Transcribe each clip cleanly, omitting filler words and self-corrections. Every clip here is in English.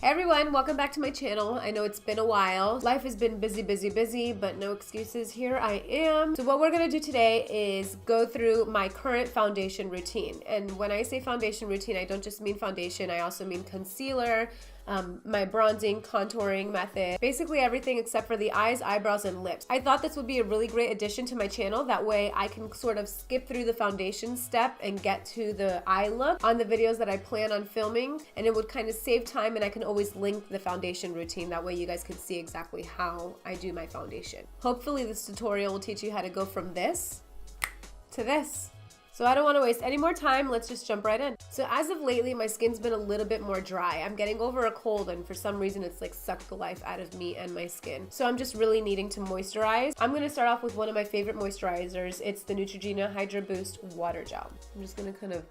Hey everyone, welcome back to my channel. I know it's been a while. Life has been busy, but no excuses. Here I am. So what we're gonna do today is go through my current foundation routine. And when I say foundation routine, I don't just mean foundation, I also mean concealer, my bronzing, contouring method, basically everything except for the eyes, eyebrows, and lips. I thought this would be a really great addition to my channel. That way I can sort of skip through the foundation step and get to the eye look on the videos that I plan on filming, and it would kind of save time, and I can always link the foundation routine. That way you guys can see exactly how I do my foundation. Hopefully this tutorial will teach you how to go from this to this. So I don't want to waste any more time, let's just jump right in. So as of lately, my skin's been a little bit more dry. I'm getting over a cold, and for some reason it's like sucked the life out of me and my skin. So I'm just really needing to moisturize. I'm gonna start off with one of my favorite moisturizers. It's the Neutrogena Hydra Boost Water Gel. I'm just gonna kind of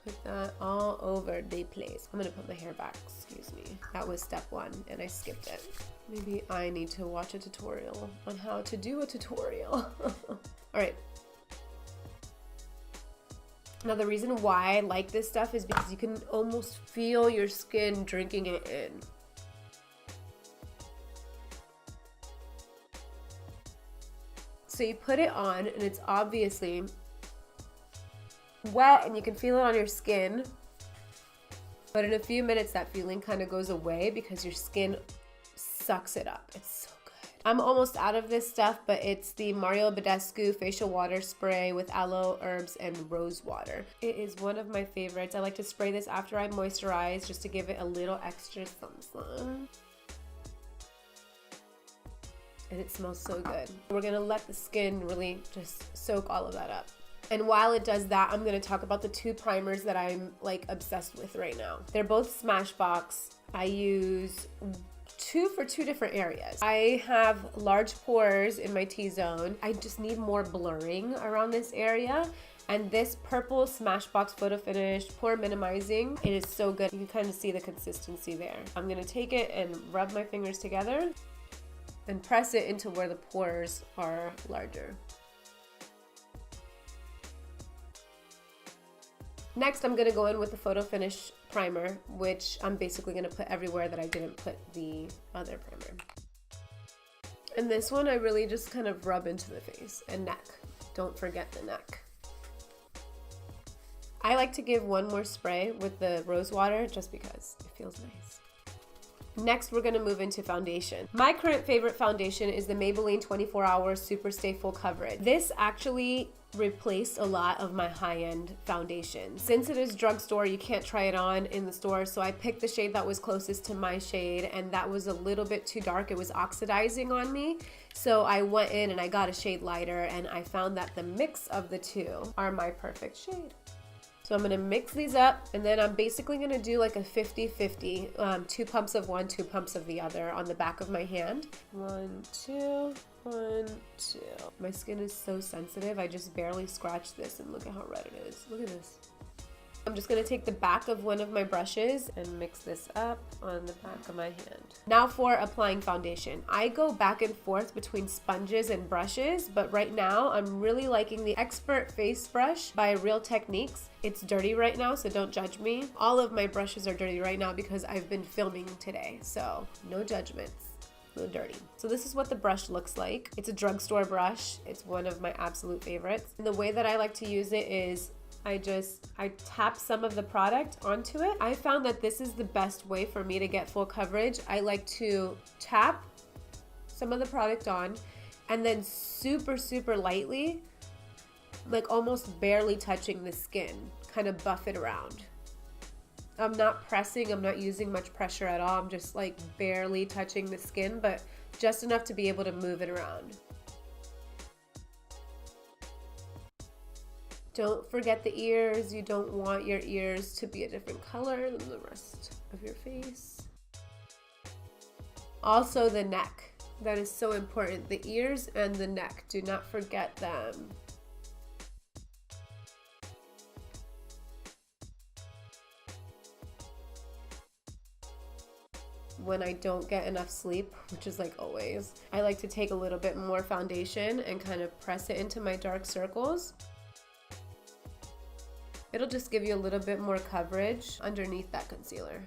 put that all over the place. I'm gonna put my hair back, excuse me. That was step one and I skipped it. Maybe I need to watch a tutorial on how to do a tutorial. All right. Now the reason why I like this stuff is because you can almost feel your skin drinking it in. So you put it on and it's obviously wet and you can feel it on your skin. But in a few minutes that feeling kind of goes away because your skin sucks it up. It's so good. I'm almost out of this stuff, but it's the BADESCU facial water spray with aloe, herbs, and Rosewater. It is one of my favorites. I like to spray this after I moisturize just to give it a little extra something. And it smells so good. We're gonna let the skin really just soak all of that up. And while it does that, I'm gonna talk about the two primers that I'm like obsessed with right now. They're both SMASHBOX. I use two for two different areas. I have large pores in my T-zone. I just need more blurring around this area. And this purple SMASHBOX Photo Finish Pore Minimizing, it is so good. You can kind of see the consistency there. I'm gonna take it and rub my fingers together and press it into where the pores are larger. Next, I'm gonna go in with the Photo Finish primer, which I'm basically gonna put everywhere that I didn't put the other primer. And this one I really just kind of rub into the face and neck. Don't forget the neck. I like to give one more spray with the Rosewater just because it feels nice. Next, we're gonna move into foundation. My current favorite foundation is the Maybelline 24-Hour Superstay Full Coverage. This actually replaced a lot of my high-end foundation. Since it is drugstore, you can't try it on in the store, so I picked the shade that was closest to my shade, and that was a little bit too dark. It was oxidizing on me, so I went in and I got a shade lighter, and I found that the mix of the two are my perfect shade. So I'm gonna mix these up, and then I'm basically gonna do like a 50-50, 2 pumps of one, 2 pumps of the other on the back of my hand. 1, 2, 1, 2. My skin is so sensitive, I just barely scratched this, and look at how red it is. Look at this. I'm just gonna take the back of one of my brushes and mix this up on the back of my hand. Now for applying foundation. I go back and forth between sponges and brushes, but right now I'm really liking the Expert Face Brush by Real Techniques. It's dirty right now, so don't judge me. All of my brushes are dirty right now because I've been filming today, so no judgments. A little dirty. So this is what the brush looks like. It's a drugstore brush. It's one of my absolute favorites. And the way that I like to use it is I tap some of the product onto it. I found that this is the best way for me to get full coverage. I like to tap some of the product on and then super lightly, like almost barely touching the skin, kind of buff it around. I'm not pressing, I'm not using much pressure at all. I'm just like barely touching the skin, but just enough to be able to move it around. Don't forget the ears. You don't want your ears to be a different color than the rest of your face. Also the neck. That is so important. The ears and the neck. Do not forget them. When I don't get enough sleep, which is like always, I like to take a little bit more foundation and kind of press it into my dark circles. It'll just give you a little bit more coverage underneath that concealer.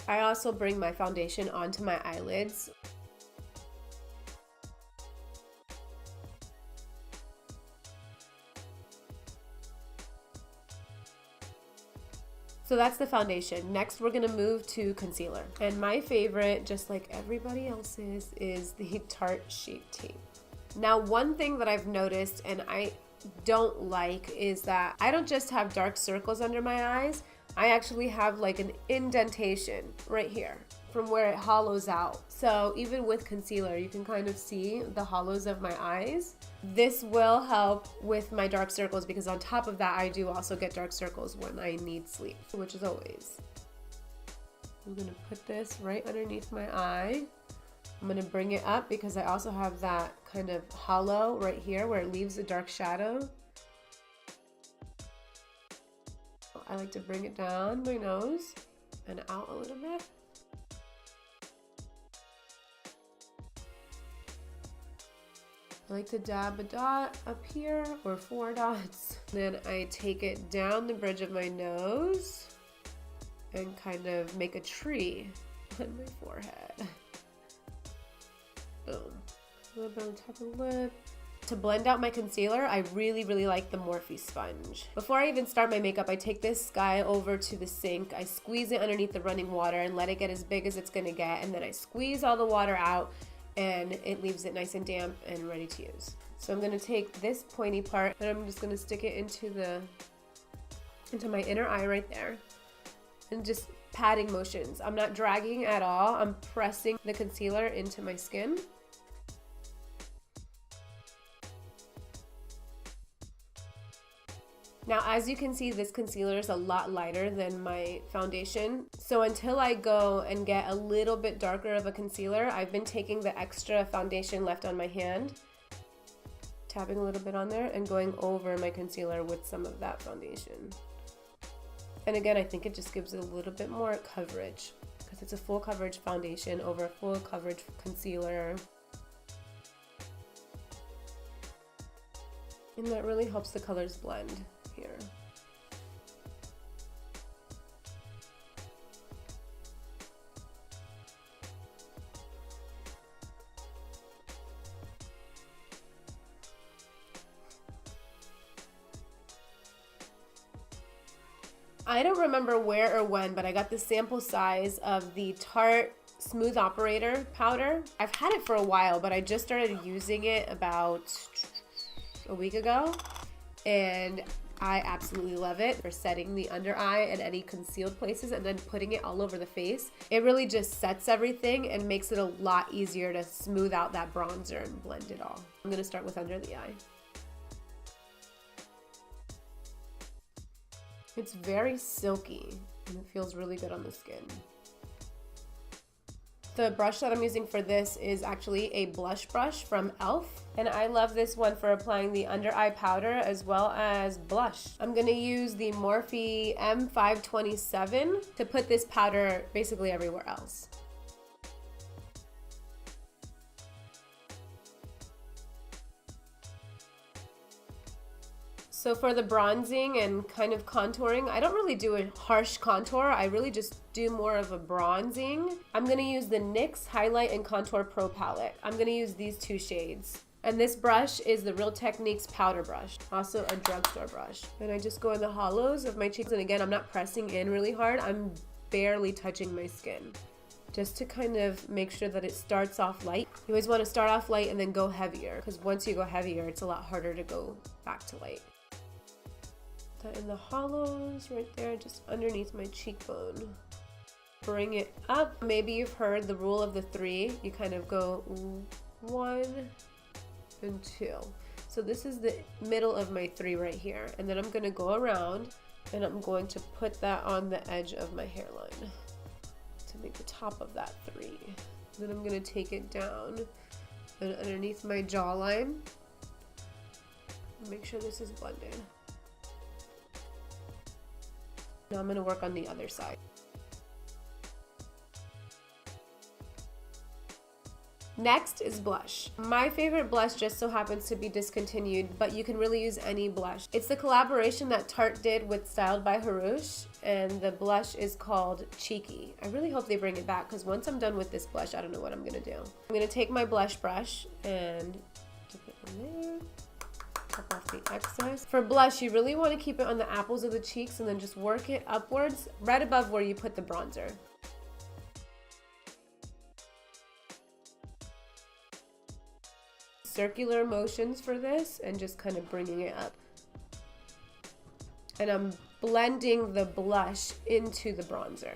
I also bring my foundation onto my eyelids. So that's the foundation. Next, we're gonna move to concealer. And my favorite, just like everybody else's, is the Tarte Shape Tape. Now, one thing that I've noticed and I don't like is that I don't just have dark circles under my eyes, I actually have like an indentation right here from where it hollows out. So even with concealer, you can kind of see the hollows of my eyes. This will help with my dark circles because on top of that, I do also get dark circles when I need sleep, which is always. I'm gonna put this right underneath my eye. I'm gonna bring it up because I also have that kind of hollow right here where it leaves a dark shadow. I like to bring it down my nose and out a little bit. I like to dab a dot up here or 4 dots. Then I take it down the bridge of my nose and kind of make a tree on my forehead. Boom. A little bit on top of the lip. To blend out my concealer, I really like the Morphe sponge. Before I even start my makeup, I take this guy over to the sink, I squeeze it underneath the running water and let it get as big as it's gonna get, and then I squeeze all the water out and it leaves it nice and damp and ready to use. So I'm gonna take this pointy part and I'm just gonna stick it into my inner eye right there. And just patting motions. I'm not dragging at all, I'm pressing the concealer into my skin. Now, as you can see, this concealer is a lot lighter than my foundation. So until I go and get a little bit darker of a concealer, I've been taking the extra foundation left on my hand, tapping a little bit on there and going over my concealer with some of that foundation. And again, I think it just gives it a little bit more coverage because it's a full coverage foundation over a full coverage concealer. And that really helps the colors blend here. I don't remember where or when, but I got the sample size of the Tarte Smooth Operator powder. I've had it for a while, but I just started using it about a week ago, and I absolutely love it for setting the under eye and any concealed places and then putting it all over the face. It really just sets everything and makes it a lot easier to smooth out that bronzer and blend it all. I'm gonna start with under the eye. It's very silky and it feels really good on the skin. The brush that I'm using for this is actually a blush brush from e.l.f. and I love this one for applying the under eye powder as well as blush. I'm gonna use the Morphe M527 to put this powder basically everywhere else. So for the bronzing and kind of contouring, I don't really do a harsh contour. I really just do more of a bronzing. I'm gonna use the NYX Highlight and Contour Pro palette. I'm gonna use these 2 shades. And this brush is the Real Techniques powder brush, also a drugstore brush. And I just go in the hollows of my cheeks. And again, I'm not pressing in really hard. I'm barely touching my skin, just to kind of make sure that it starts off light. You always wanna start off light and then go heavier, because once you go heavier, it's a lot harder to go back to light. That in the hollows right there, just underneath my cheekbone. Bring it up. Maybe you've heard the rule of the 3. You kind of go 1 and 2. So this is the middle of my 3 right here. And then I'm gonna go around and I'm going to put that on the edge of my hairline to make the top of that 3. Then I'm gonna take it down and underneath my jawline. Make sure this is blended. Now I'm gonna work on the other side. Next is blush. My favorite blush just so happens to be discontinued, but you can really use any blush. It's the collaboration that Tarte did with Styled by Harouche, and the blush is called Cheeky. I really hope they bring it back, because once I'm done with this blush, I don't know what I'm gonna do. I'm gonna take my blush brush and dip it in there. Tap off the excess. For blush, you really want to keep it on the apples of the cheeks and then just work it upwards, right above where you put the bronzer. Circular motions for this and just kind of bringing it up. And I'm blending the blush into the bronzer.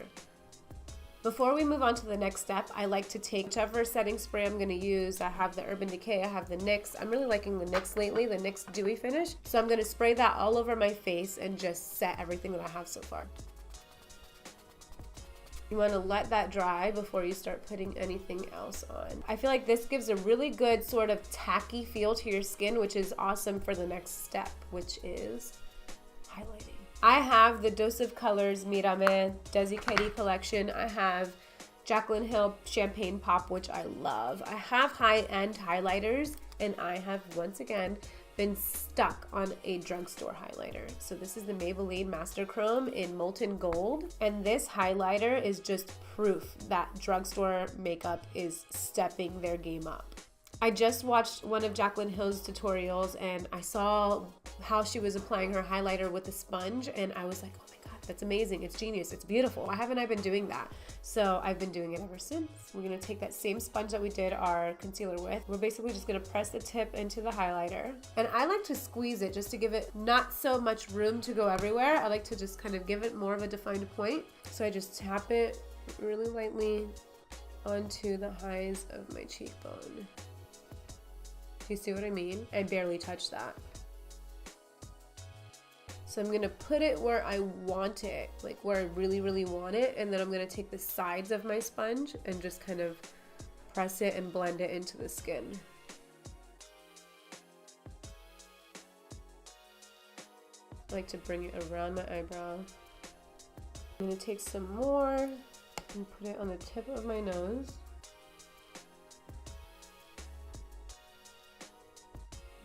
Before we move on to the next step, I like to take whichever setting spray I'm going to use. I have the Urban Decay, I have the NYX. I'm really liking the NYX lately, the NYX Dewy finish. So I'm going to spray that all over my face and just set everything that I have so far. You want to let that dry before you start putting anything else on. I feel like this gives a really good sort of tacky feel to your skin, which is awesome for the next step, which is highlighting. I have the Dose of Colors Mirame Desi Katie collection. I have Jaclyn Hill Champagne Pop, which I love. I have high-end highlighters, and I have, once again, been stuck on a drugstore highlighter. So this is the Maybelline Master Chrome in Molten Gold, and this highlighter is just proof that drugstore makeup is stepping their game up. I just watched one of Jaclyn Hill's tutorials, and I saw how she was applying her highlighter with a sponge, and I was like, oh my god, that's amazing, it's genius, it's beautiful. Why haven't I been doing that? So I've been doing it ever since. We're gonna take that same sponge that we did our concealer with. We're basically just gonna press the tip into the highlighter. And I like to squeeze it just to give it not so much room to go everywhere. I like to just kind of give it more of a defined point. So I just tap it really lightly onto the highs of my cheekbone. You see what I mean? I barely touch that. So I'm gonna put it where I want it, like where I really, really want it, and then I'm gonna take the sides of my sponge and just kind of press it and blend it into the skin. I like to bring it around my eyebrow. I'm gonna take some more and put it on the tip of my nose.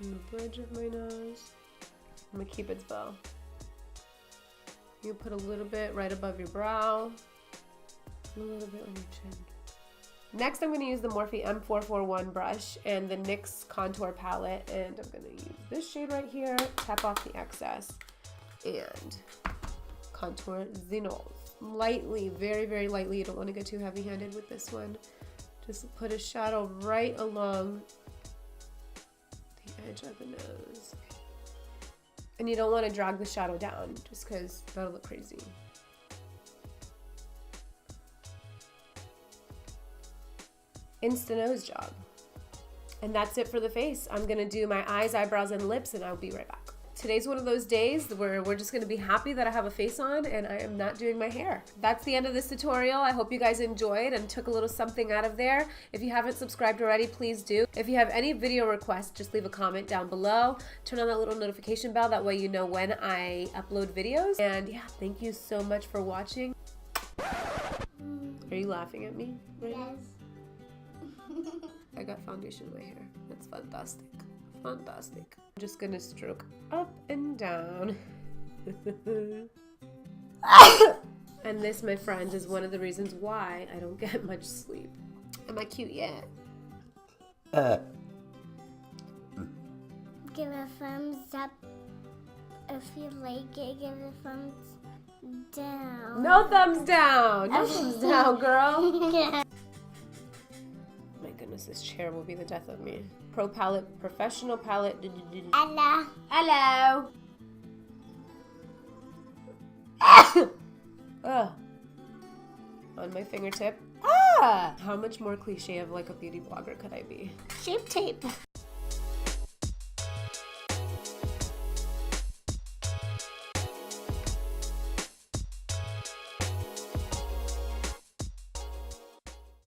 And the bridge of my nose. I'm gonna keep its bow. You put a little bit right above your brow, and a little bit on your chin. Next, I'm gonna use the Morphe M441 brush and the NYX contour palette, and I'm gonna use this shade right here, tap off the excess, and contour the nose. Lightly, very, very lightly. You don't wanna get too heavy-handed with this one. Just put a shadow right along edge of the nose. And you don't want to drag the shadow down just because that'll look crazy. Insta nose job. And that's it for the face. I'm gonna do my eyes, eyebrows, and lips, and I'll be right back. Today's one of those days where we're just gonna be happy that I have a face on and I am not doing my hair. That's the end of this tutorial. I hope you guys enjoyed and took a little something out of there. If you haven't subscribed already, please do. If you have any video requests, just leave a comment down below. Turn on that little notification bell, that way you know when I upload videos. And yeah, thank you so much for watching. Are you laughing at me right now? Yes. I got foundation in my hair. That's fantastic. Fantastic. I'm just gonna stroke up and down. And this, my friends, is one of the reasons why I don't get much sleep. Am I cute yet? Give a thumbs up if you like it. Give a thumbs down. No thumbs down. No thumbs down, girl. Yeah. My goodness, this chair will be the death of me. Pro palette, professional palette. Hello. Hello. On my fingertip. How much more cliche of like a beauty blogger could I be? Shape tape.